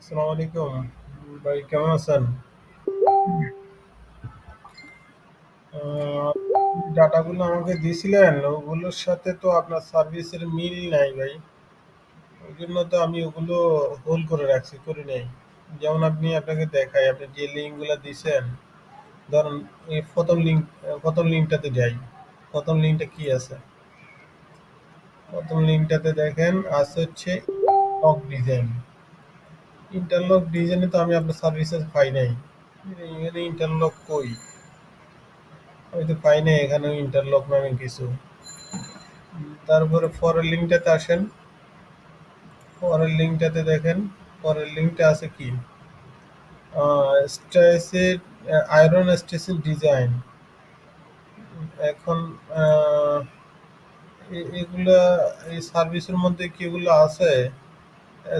আসসালামু আলাইকুম ভাই, কেমন আছেন? ডাটাগুলো আমাকে দিয়েছিলেন, ওগুলোর সাথে তো আপনার সার্ভিসের মিল নাই ভাই। ওই জন্য তো আমি ওগুলো হোল্ড করে রাখছি, করি নাই। যেমন আপনাকে দেখাই, আপনি যে লিঙ্কগুলো দিয়েছেন, ধরুন এই প্রথম লিঙ্কটাতে যাই। প্রথম লিঙ্কটা কি আছে? প্রথম লিঙ্কটাতে দেখেন আছে হচ্ছে লক ডিজাইন। ইন্টারলক ডিজাইনে তো আমি আপনার সার্ভিসেস পাই নাই। এখানে ইন্টারলক কই? আমি তো পাই নাই এখানে ইন্টারলক নামে কিছু। তারপরে পরের লিঙ্কটাতে আসেন। পরের লিঙ্কটাতে দেখেন, পরের লিঙ্কটা আছে কি? স্ট্রেসের আয়রন স্টেশন ডিজাইন। এখন এগুলা এই সার্ভিসের মধ্যে কি এগুলো আছে?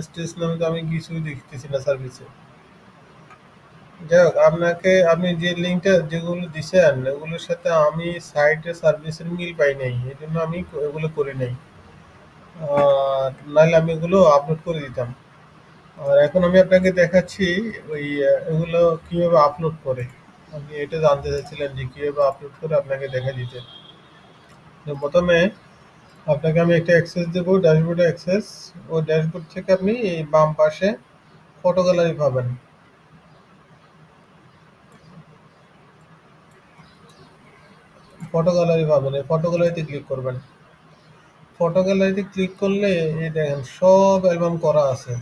স্টেশন নামে তো আমি কিছুই দেখতেছি না সার্ভিসে। যাই হোক, আপনি যে লিঙ্কটা যেগুলো দিছেন ওগুলোর সাথে আমি সাইটে সার্ভিসের মিল পাই নাই, এই জন্য আমি এগুলো করি নাই। নাহলে আমি এগুলো আপলোড করে দিতাম। আর এখন আমি আপনাকে দেখাচ্ছি ওই এগুলো কিভাবে আপলোড করে। আপনি এটা জানতে চাচ্ছিলেন যে কিভাবে আপলোড করে আপনাকে দেখা দিতে। তো প্রথমে আপনাকে আমি একটা অ্যাক্সেস দেবো, ড্যাশবোর্ডে অ্যাক্সেস। ওই ড্যাশবোর্ড থেকে আপনি এই বাম পাশে ফটো গ্যালারি পাবেন। ফটো গ্যালারি পাবেন, এই ফটো গ্যালারিতে ক্লিক করবেন। ফটো গ্যালারিতে ক্লিক করলে এই দেখেন সব অ্যালবাম করা আছে।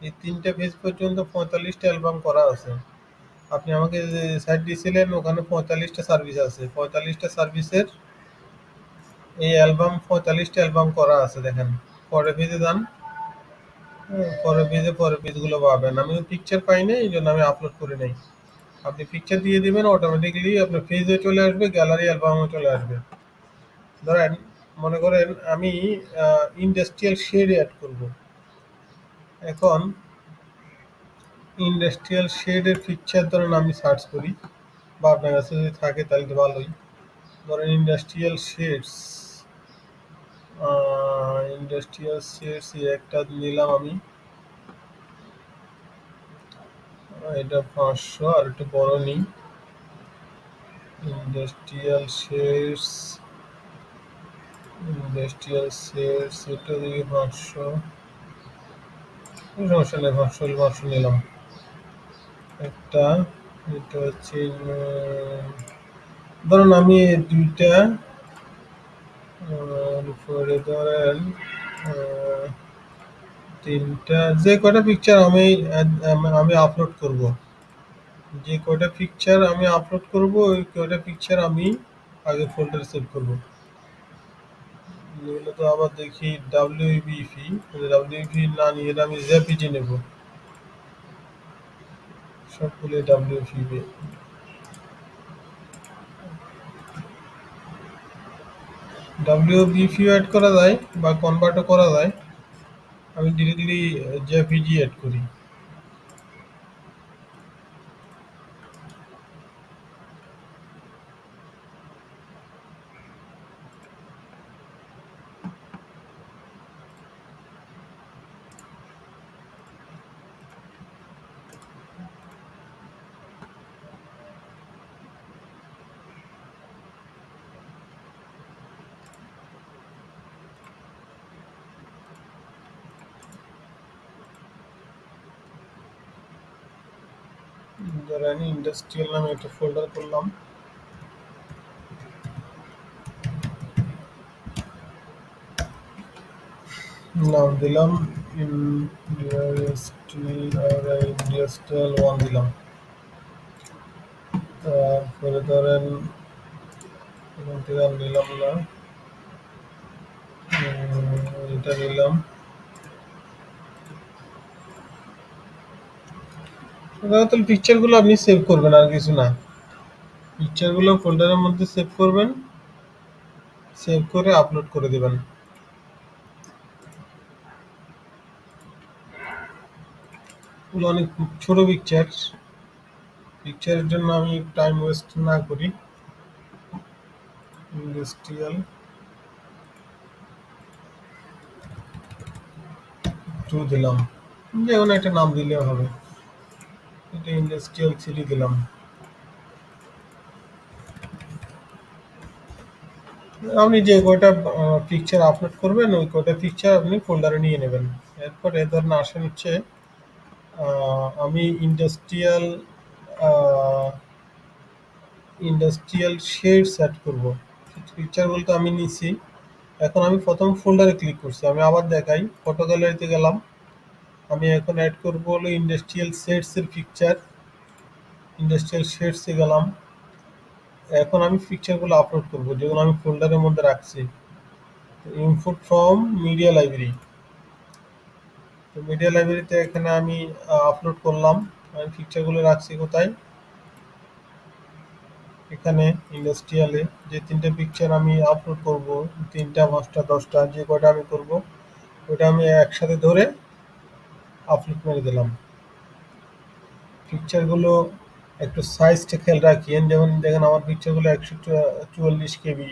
এই ৩ টে পেজ পর্যন্ত ৪৫টা অ্যালবাম করা আছে। আপনি আমাকে যে সাইট দিয়েছিলেন ওখানে ৪৫টা সার্ভিস আছে। ৪৫টা সার্ভিসের এই অ্যালবাম, ৪৫টা অ্যালবাম করা আছে দেখেন। পরের পেজে যান। পরের পেজগুলো পাবেন। আমি পিকচার পাই নাই, এই জন্য আমি আপলোড করি নাই। আপনি পিকচার দিয়ে দিবেন, অটোমেটিক্যালি আপনার পেজে চলে আসবে, গ্যালারি অ্যালবামও চলে আসবে। ধরেন, মনে করেন আমি ইন্ডাস্ট্রিয়াল শেড অ্যাড করব। এখন ইন্ডাস্ট্রিয়াল শেডের পিকচার ধরেন আমি সার্চ করি, বা আপনার কাছে যদি থাকে তাহলে তো ভালোই। ধরেন ইন্ডাস্ট্রিয়াল শেডস একটা নিলাম আমি। এটা 500, আর একটু বড় নিই। ইন্ডাস্ট্রিয়াল শেডস এটা দিকে 500। সমস্যা নেই, 500 নিলাম একটা। এটা হচ্ছে ধরুন আমি দুইটা উপরে ধরেন আহ, তিনটা, যে কয়টা পিকচার আমি আপলোড করব, যে কয়টা পিকচার আমি আপলোড করব ওই কয়টা পিকচার আমি আগে ফোল্ডারে সেভ করব। এগুলো তো আবার দেখি ডাব্লিউবিপি। ডাব্লিউবিপি না নিয়ে আমি জেপিজি নেব। সবগুলো ডাব্লিউবিপি। ডাব্লিউবিপি অ্যাড করা যায় বা কনভার্টও করা যায়। আমি ডিরেক্টলি জেপিজি অ্যাড করি। ধরেন ইন্ডাস্ট্রিয়াল নামে একটা ফোল্ডার করলাম। নাম দিলাম ইন্ডাস্ট্রিয়াল 1 দিলাম। তারপরে ধরেন এখান থেকে আর নিলাম না। এটা নিলাম। তাহলে পিকচারগুলো আপনি সেভ করবেন, আর কিছু না। পিকচারগুলো ফোল্ডারের মধ্যে সেভ করবেন, সেভ করে আপলোড করে দেবেন। এগুলো অনেক ছোট পিকচার। পিকচারের জন্য আমি টাইম ওয়েস্ট না করি। ইন্ডাস্ট্রিয়াল 2 দিলাম। যেকোনো একটা নাম দিলেও হবে। এটা ইন্ডাস্ট্রিয়াল সিটি দিলাম। আপনি যে কয়টা পিকচার আপলোড করবেন ওই কয়টা পিকচার আপনি ফোল্ডারে নিয়ে নেবেন। এরপরে ধরেন আসেন হচ্ছে আমি ইন্ডাস্ট্রিয়াল শেড সেট করব। পিকচার বলতে আমি নিছি। এখন আমি প্রথম ফোল্ডারে ক্লিক করছি। আমি আবার দেখাই, ফটো গ্যালারিতে গেলাম। আমি এখন অ্যাড করব হলো ইন্ডাস্ট্রিয়াল শেডস এর পিকচার। ইন্ডাস্ট্রিয়াল শেডস এ গেলাম। এখন আমি পিকচারগুলো আপলোড করব যেগুলো আমি ফোল্ডারের মধ্যে রাখছি। Input from media library. তো মিডিয়া লাইব্রেরিতে এখানে আমি আপলোড করলাম। আমি পিকচারগুলো রাখছি কোথায়? এখানে ইন্ডাস্ট্রিয়ালে। যে তিনটে পিকচার আমি আপলোড করব, তিনটা পাঁচটা দশটা যে কটা আমি করব, ওটা আমি একসাথে ধরে আপলোড মেরে দিলাম। পিকচারগুলো একটু সাইজটা খেয়াল রাখিয়েন। যেমন দেখেন আমার পিকচারগুলো 144 কেবি,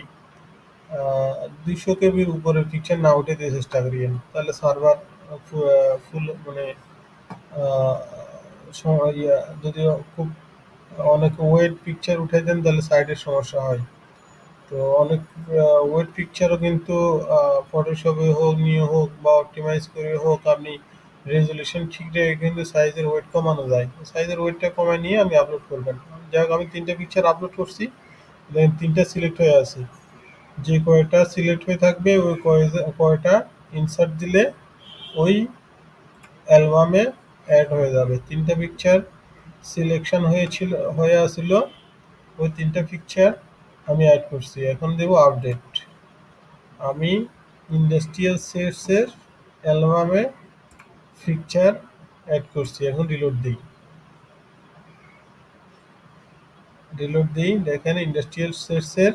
200 কেবির উপরে পিকচার না উঠে দিয়ে চেষ্টা করিয়েন, তাহলে সার্ভার ফুল মানে আহ, যদিও খুব অনেক ওয়েট পিকচার উঠে দেন তাহলে সাইডের সমস্যা হয়। তো অনেক ওয়েট পিকচারও কিন্তু ফটোশপে হোক নিয়ে হোক বা অপটিমাইজ করে হোক আপনি রেজলিউশন ঠিক রেখে কিন্তু সাইজের ওয়েট কমানো যায়। সাইজের ওয়েটটা কমায় নিয়ে আমি আপলোড করবেন। যাই হোক আমি তিনটা পিকচার আপলোড করছি, দেন তিনটা সিলেক্ট হয়ে আছে। যে কয়টা সিলেক্ট হয়ে থাকবে ওই কয়টা ইনসার্ট দিলে ওই অ্যালবামে অ্যাড হয়ে যাবে। তিনটা পিকচার সিলেকশন হয়ে আসছিল, ওই তিনটা পিকচার আমি অ্যাড করছি। এখন দেব আপডেট। আমি ইন্ডাস্ট্রিয়াল শেডসের অ্যালবামে পিকচার অ্যাড করছি। এখন রিলোড দিই, দেখেন ইন্ডাস্ট্রিয়াল শেডসের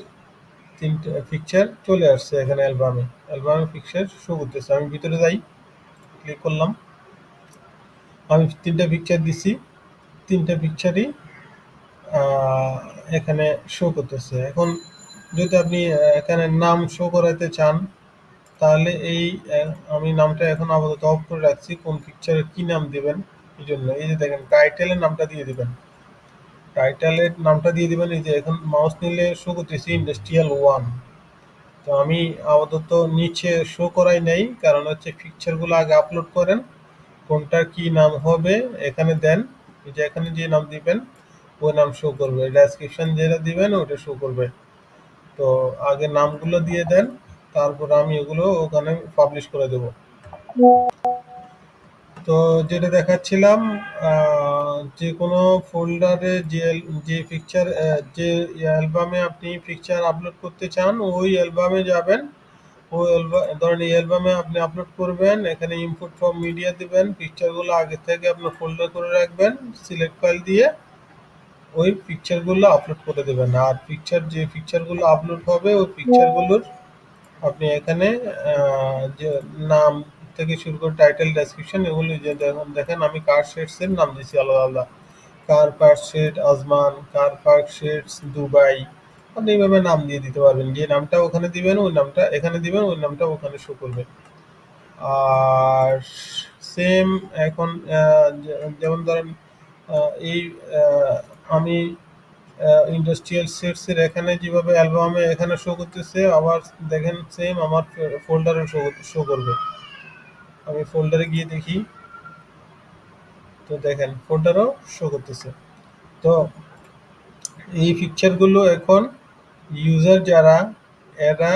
তিনটা পিকচার চলে আসছে এখানে অ্যালবামে পিকচার শো করতেছে। আমি ভিতরে যাই, ক্লিক করলাম। আমি তিনটা পিকচার দিছি, তিনটা পিকচারই এখানে শো করতেছে। এখন যদি আপনি এখানে নাম শো করাতে চান তাহলে আমি নামটা এখন আপাতত অফ করে রাখছি। কোন পিকচারে কি নাম দিবেন এই জন্য, এই যে দেখেন টাইটেলের নামটা দিয়ে দিবেন। টাইটেলের নামটা দিয়ে দিবেন। এই যে এখন মাউস নিলে শো করতেছি ইন্ডাস্ট্রিয়াল 1। তো আমি আপাতত নিচে শো করাই নাই, কারণ হচ্ছে পিকচারগুলো আগে আপলোড করেন, কোনটার কি নাম হবে এখানে দেন। এই যে এখানে যে নাম দিবেন ওই নাম শো করবে, ডেসক্রিপশন যেটা দিবেন ওটা শো করবে। তো আগে নামগুলো দিয়ে দেন, তারপর আমি এগুলো ওখানে পাবলিশ করে দেব। তো যেটা দেখাচ্ছিলাম, যে কোনো ফোল্ডারে যে পিকচার যে অ্যালবামে আপনি পিকচার আপলোড করতে চান ওই অ্যালবামে যাবেন। ওই ধরেন এই অ্যালবামে আপনি আপলোড করবেন, এখানে ইনপুট ফ্রম মিডিয়া দিবেন, পিকচারগুলো আগে থেকে আপনার ফোল্ডার করে রাখবেন, সিলেক্ট ফাইল দিয়ে ওই পিকচারগুলো আপলোড করে দেবেন। আর যে পিকচারগুলো আপলোড হবে ওই পিকচারগুলোর আপনি এখানে যে নাম থেকে শুরু করে টাইটেল ডেসক্রিপশন এগুলো যে দেখেন আমি কার শেডস এর নাম দিয়েছি আলাদা আলাদা। Car park shed Ajman, car park sheds Dubai. আপনি এইভাবে নাম দিয়ে দিতে পারবেন। যে নামটা ওখানে দিবেন ওই নামটা এখানে দিবেন, ওই নামটা ওখানে শো করবে। আর সেম এখন যেমন ধরেন এই আমি ইন্ডাস্ট্রিয়াল শেডস এর এখানে যেভাবে অ্যালবামে এখানে শো করতেছে, আবার দেখেন সেম আমার ফোল্ডারে শো করবে। আমি ফোল্ডারে গিয়ে দেখি, তো দেখেন ফোল্ডারও শো করতেছে। তো এই পিকচারগুলো এখন ইউজার যারা এরা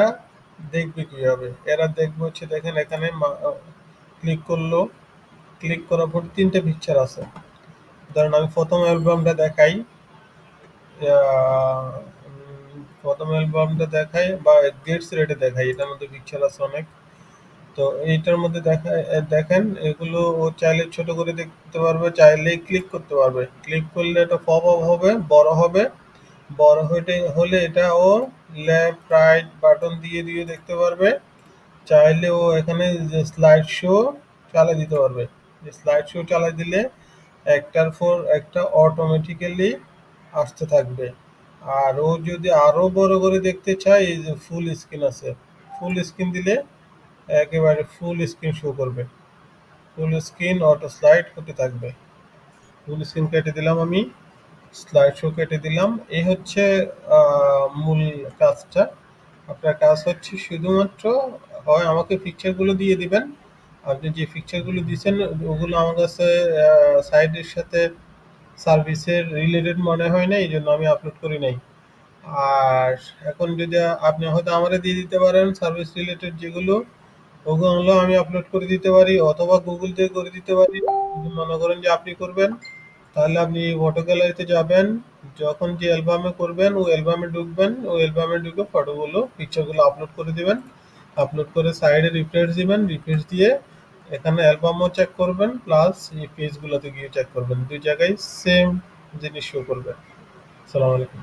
দেখবে কিভাবে? এরা দেখবে হচ্ছে দেখেন এখানে ক্লিক করলো, ক্লিক করার পর তিনটে পিকচার আছে। ধরেন আমি প্রথম অ্যালবামটা দেখাই, প্রথম অ্যালবামটা দেখাই বা গেটস রেটে দেখাই, এটার মধ্যে পিকচার আছে অনেক। তো এইটার মধ্যে দেখেন এগুলো ও চাইলে ছোট করে দেখতে পারবে, চাইলে ক্লিক করতে পারবে। ক্লিক করলে এটা পপ আপ হবে, বড় হবে। বড় হলে এটা ও লেফট রাইট বাটন দিয়ে দিয়ে দেখতে পারবে। চাইলে ও এখানে যে স্লাইড শো চালিয়ে দিতে পারবে। স্লাইড শো চালিয়ে দিলে একটার পর একটা অটোমেটিক্যালি আসতে থাকবে। আর ও যদি আরো বড় করে দেখতে চায়, এই যে ফুল স্ক্রিন আছে, ফুল স্ক্রিন দিলে একেবারে ফুল স্ক্রিন শো করবে। ফুল স্ক্রিন অটো স্লাইড হতে থাকবে। ফুল স্ক্রিন কেটে দিলাম আমি, স্লাইড শো কেটে দিলাম। এই হচ্ছে মূল কাজটা। আপনার কাজ হচ্ছে শুধুমাত্র হয় আমাকে পিকচারগুলো দিয়ে দিবেন। আপনি যে পিকচারগুলো দিচ্ছেন ওগুলো আমার কাছে সাইটের সাথে সার্ভিসের রিলেটেড মনে হয় না, এই জন্য আমি আপলোড করি নাই। আর এখন যদি আপনি হয়তো আমারে দিয়ে দিতে পারেন সার্ভিস রিলেটেড যেগুলো, ওগুলো আমি আপলোড করে দিতে পারি, অথবা গুগল থেকে করে দিতে পারি। যদি মনে করেন যে আপনি করবেন, তাহলে আপনি ফটো গ্যালারিতে যাবেন, যখন যে অ্যালবামে করবেন ওই অ্যালবামে ঢুকবেন, ওই অ্যালবামে ঢুকে ফটোগুলো পিকচারগুলো আপলোড করে দিবেন। আপলোড করে সাইডে রিফ্রেশ দিবেন, রিফ্রেশ দিয়ে এখানে অ্যালবামও চেক করবেন, প্লাস এই পেজগুলোতে গিয়ে চেক করবেন, দুই জায়গায় সেম জিনিস শো করবে। আসসালামু আলাইকুম।